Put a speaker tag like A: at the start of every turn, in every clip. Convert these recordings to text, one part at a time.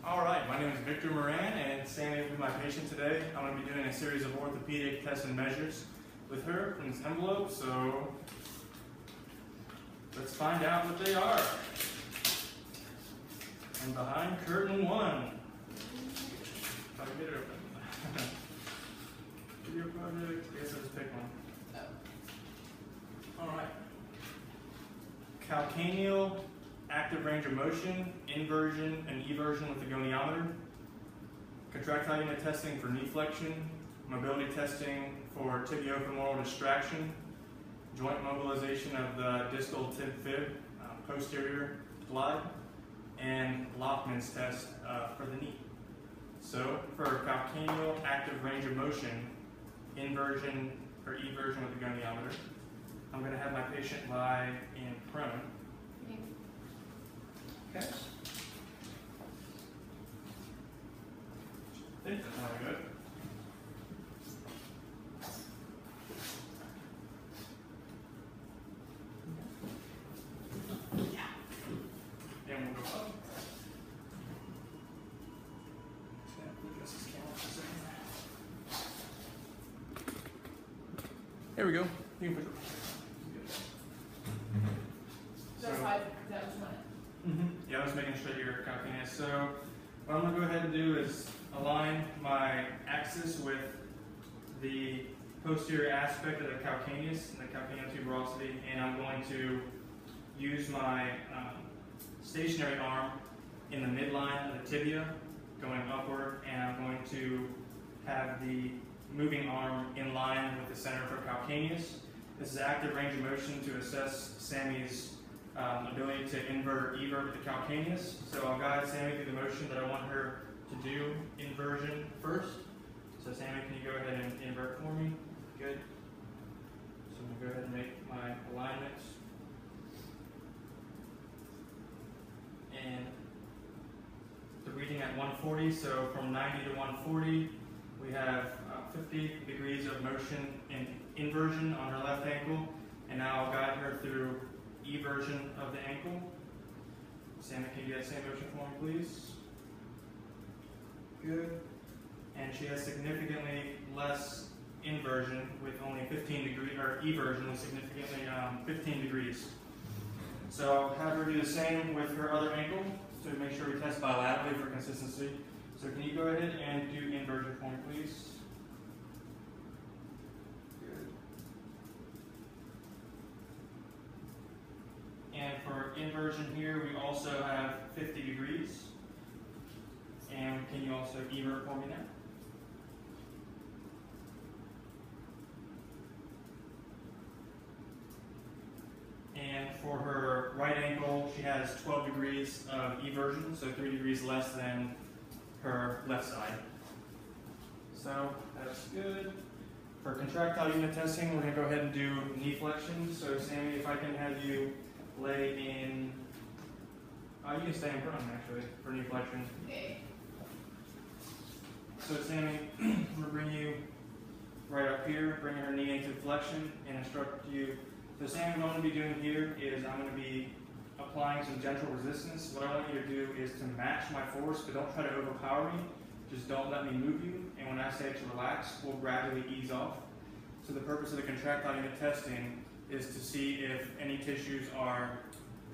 A: Alright, my name is Victor Moran, and Sammy will be my patient today. I'm going to be doing a series of orthopedic tests and measures with her from this envelope, so let's find out what they are. And behind curtain one. Try to get it open. Video project, I guess I'll just pick one. Alright. Calcaneal active range of motion, inversion, and eversion with the goniometer. Contractile unit testing for knee flexion. Mobility testing for tibiofemoral distraction. Joint mobilization of the distal tib-fib, posterior glide. And Lockman's test for the knee. So for calcaneal active range of motion, inversion or eversion with the goniometer, I'm going to have my patient lie in prone. Okay. I think that's really good. Yeah. And we'll go up. Just gonna adjust this camera for a second. There we go. You can push it. Yeah, I was making sure you're calcaneus. So what I'm going to go ahead and do is align my axis with the posterior aspect of the calcaneus and the calcaneal tuberosity, and I'm going to use my stationary arm in the midline of the tibia going upward, and I'm going to have the moving arm in line with the center for calcaneus. This is active range of motion to assess Sammy's ability to invert or evert with the calcaneus. So I'll guide Sammy through the motion that I want her to do inversion first. So Sammy, can you go ahead and invert for me? Good. So I'm going to go ahead and make my alignments. And the reading at 140, so from 90 to 140, we have 50 degrees of motion in inversion on her left ankle. And now I'll guide her through eversion of the ankle. Sammy, can you do that same motion for me, please? Good. And she has significantly less inversion with only 15 degrees, or eversion with significantly 15 degrees. So I'll have her do the same with her other ankle to make sure we test bilaterally for consistency. So can you go ahead and do inversion for me, please? And for inversion here, we also have 50 degrees. And can you also evert for me now? And for her right ankle, she has 12 degrees of eversion, so 3 degrees less than her left side. So that's good. For contractile unit testing, we're going to go ahead and do knee flexion. So Sammy, if I can have you lay in, you can stay in prone actually for knee flexion.
B: Okay.
A: So Sammy, I'm going to bring you right up here, bring her knee into flexion and instruct you. So Sammy, what I'm going to be doing here is I'm going to be applying some gentle resistance. What I want you to do is to match my force, but don't try to overpower me. Just don't let me move you. And when I say to relax, we'll gradually ease off. So the purpose of the contractile unit testing is to see if any tissues are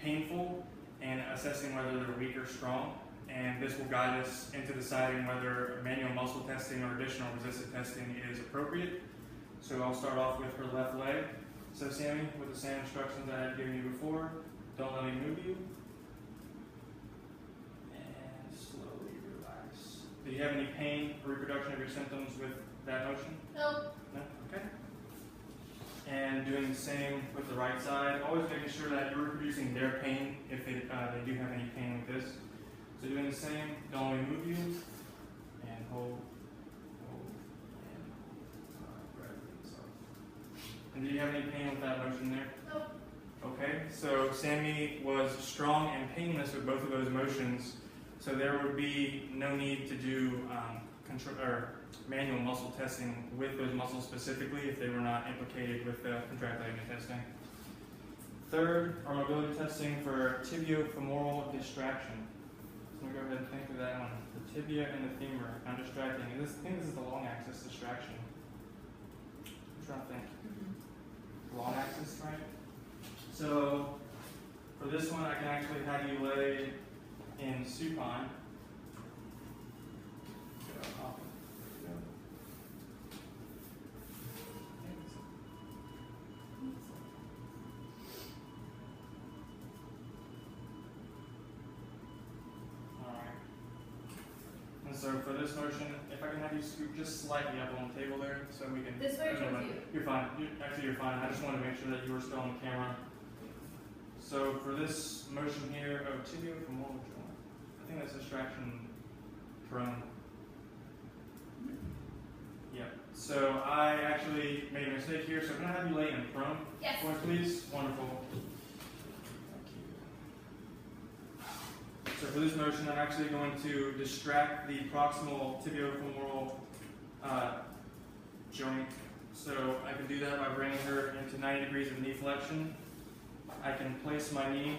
A: painful and assessing whether they're weak or strong. And this will guide us into deciding whether manual muscle testing or additional resistive testing is appropriate. So I'll start off with her left leg. So Sammy, with the same instructions I had given you before, don't let me move you. And slowly relax. Do you have any pain or reproduction of your symptoms with that motion?
B: No.
A: No? Okay. And doing the same with the right side, always making sure that you're reproducing their pain if they do have any pain with this. So doing the same, don't let me move you, and hold, and and do you have any pain with that motion there?
B: No.
A: Okay, so Sammy was strong and painless with both of those motions, so there would be no need to do manual muscle testing with those muscles specifically if they were not implicated with the contractile unit testing. Third, our mobility testing for tibiofemoral distraction. So I'm going to go ahead and think of that one. tibia and the femur. I'm distracting. I think this is the long axis distraction. I'm trying to think. Long axis, right? So for this one, I can actually have you lay in supine. So for this motion, if I can have you scoop just slightly up on the table there, so we can.
B: This way or towards you?
A: You're fine. You're fine. I just want to make sure that you were still on the camera. So for this motion here, tibiofemoral joint. I think that's distraction prone. Yeah. So I actually made a mistake here. So can I have you lay in prone?
B: Yes.
A: Please. Wonderful. So for this motion, I'm actually going to distract the proximal tibiofemoral joint. So I can do that by bringing her into 90 degrees of knee flexion. I can place my knee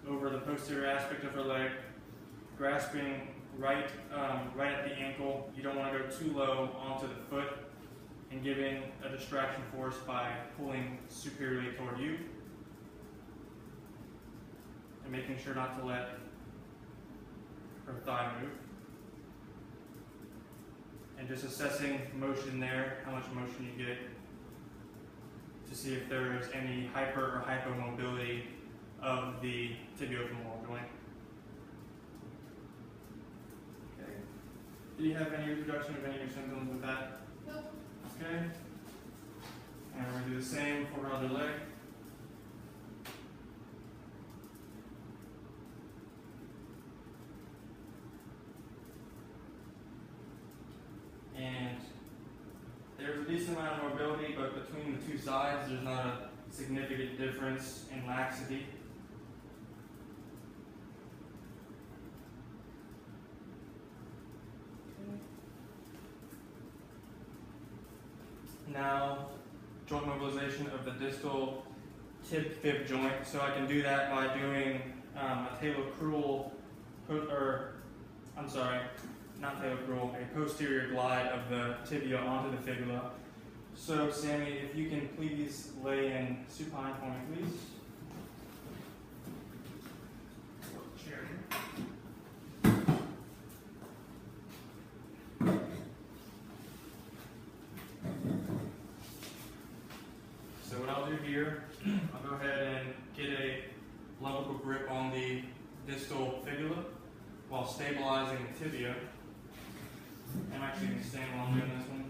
A: over the posterior aspect of her leg, grasping right at the ankle. You don't want to go too low onto the foot, and giving a distraction force by pulling superiorly toward you, and making sure not to let her thigh move, and just assessing motion there, how much motion you get, to see if there is any hyper or hypomobility of the tibiofemoral joint. Okay. Do you have any reproduction of any of your symptoms with that?
B: Nope.
A: Okay. And we're going to do the same for her other leg. And there's a decent amount of mobility, but between the two sides, there's not a significant difference in laxity. Now, joint mobilization of the distal tib-fib joint. So I can do that by doing a talocrural, not talocrural, a posterior glide of the tibia onto the fibula. So Sammy, if you can please lay in supine for me, please. Chair here. So what I'll do here, I'll go ahead and get a level grip on the distal fibula while stabilizing the tibia. I'm actually going to stand while I'm doing this one.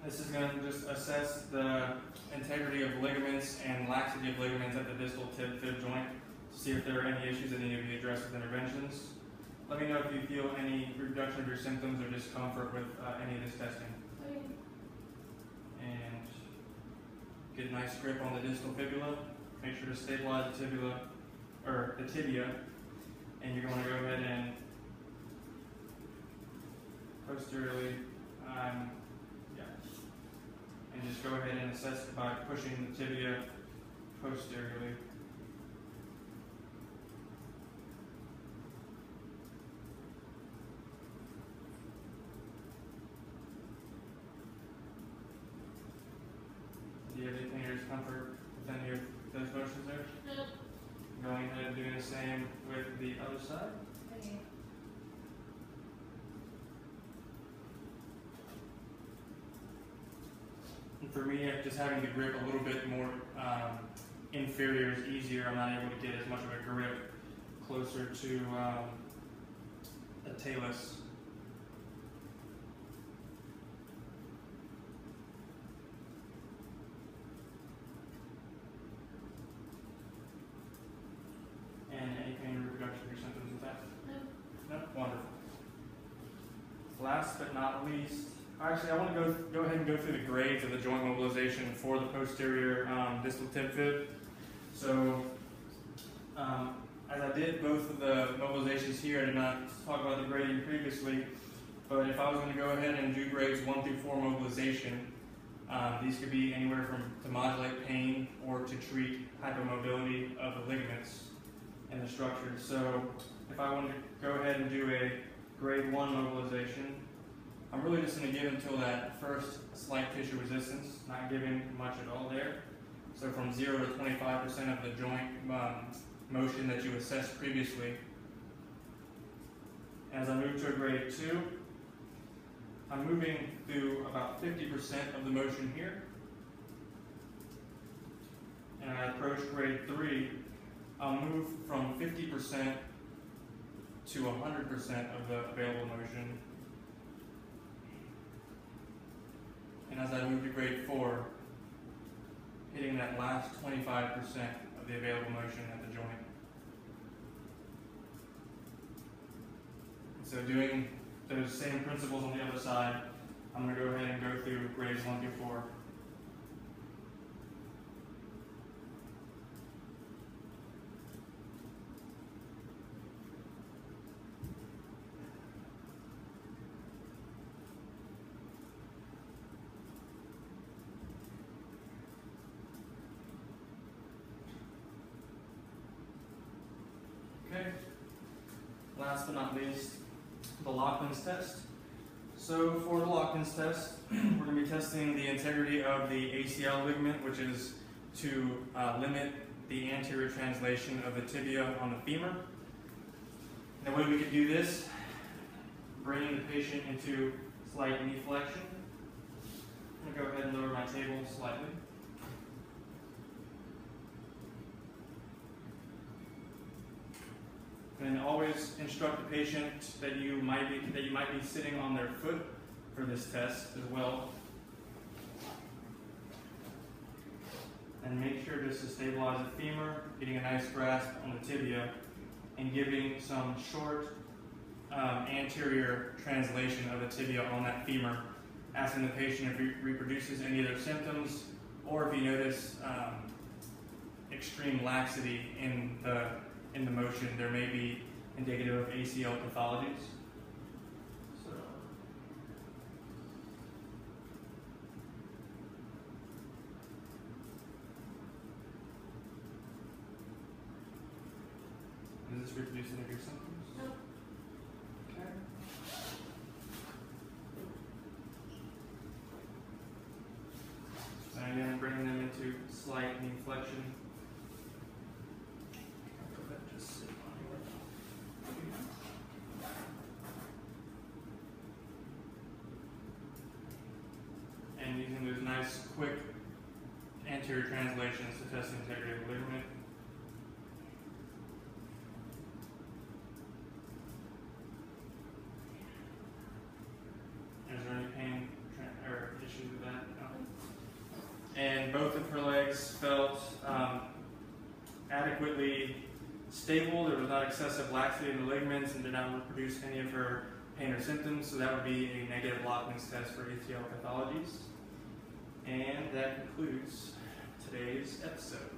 A: This is going to just assess the integrity of ligaments and laxity of ligaments at the distal tib-fib joint to see if there are any issues that need to be addressed with interventions. Let me know if you feel any reduction of your symptoms or discomfort with any of this testing.
B: Okay.
A: And get a nice grip on the distal fibula. Make sure to stabilize the tibia, and you're going to go ahead and posteriorly, and just go ahead and assess it by pushing the tibia posteriorly. Do you have anything or discomfort with any of those motions there?
B: No.
A: Going ahead and doing the same with the other side.
B: Okay.
A: And for me, just having the grip a little bit more inferior is easier. I'm not able to get as much of a grip closer to the talus. And any pain or reduction of your symptoms with that?
B: No.
A: No? Wonderful. Last but not least, actually I want to go ahead and go through the grades of the joint mobilization for the posterior distal tib-fib. So as I did both of the mobilizations here, I did not talk about the grading previously, But if I was going to go ahead and do grades 1 through 4 mobilization, these could be anywhere from to modulate pain or to treat hypomobility of the ligaments and the structure. So if I wanted to go ahead and do a grade 1 mobilization, I'm really just going to give until that first slight tissue resistance, not giving much at all there. So from 0 to 25% of the joint motion that you assessed previously. As I move to a grade 2, I'm moving through about 50% of the motion here. And I approach grade 3, I'll move from 50% to 100% of the available motion. And as I move to grade 4, hitting that last 25% of the available motion at the joint. So doing those same principles on the other side, I'm going to go ahead and go through grades 1 through 4. Okay, last but not least, the Lachman's test. So for the Lachman's test, we're going to be testing the integrity of the ACL ligament, which is to limit the anterior translation of the tibia on the femur. And the way we could do this, bringing the patient into slight knee flexion. I'm going to go ahead and lower my table slightly. And always instruct the patient that you might be sitting on their foot for this test as well. And make sure just to stabilize the femur, getting a nice grasp on the tibia, and giving some short anterior translation of the tibia on that femur, asking the patient if he reproduces any of their symptoms, or if you notice extreme laxity in the motion, there may be indicative of ACL pathologies. So, does this reproduce any of your symptoms?
B: No.
A: Okay. So again, bringing them into slight knee flexion. And using those nice, quick anterior translations to test the integrity of the ligament. Is there any pain or issues with that? No. And both of her legs felt adequately stable. There was not excessive laxity in the ligaments and did not produce any of her pain or symptoms, so that would be a negative Lachman's test for ACL pathologies. And that concludes today's episode.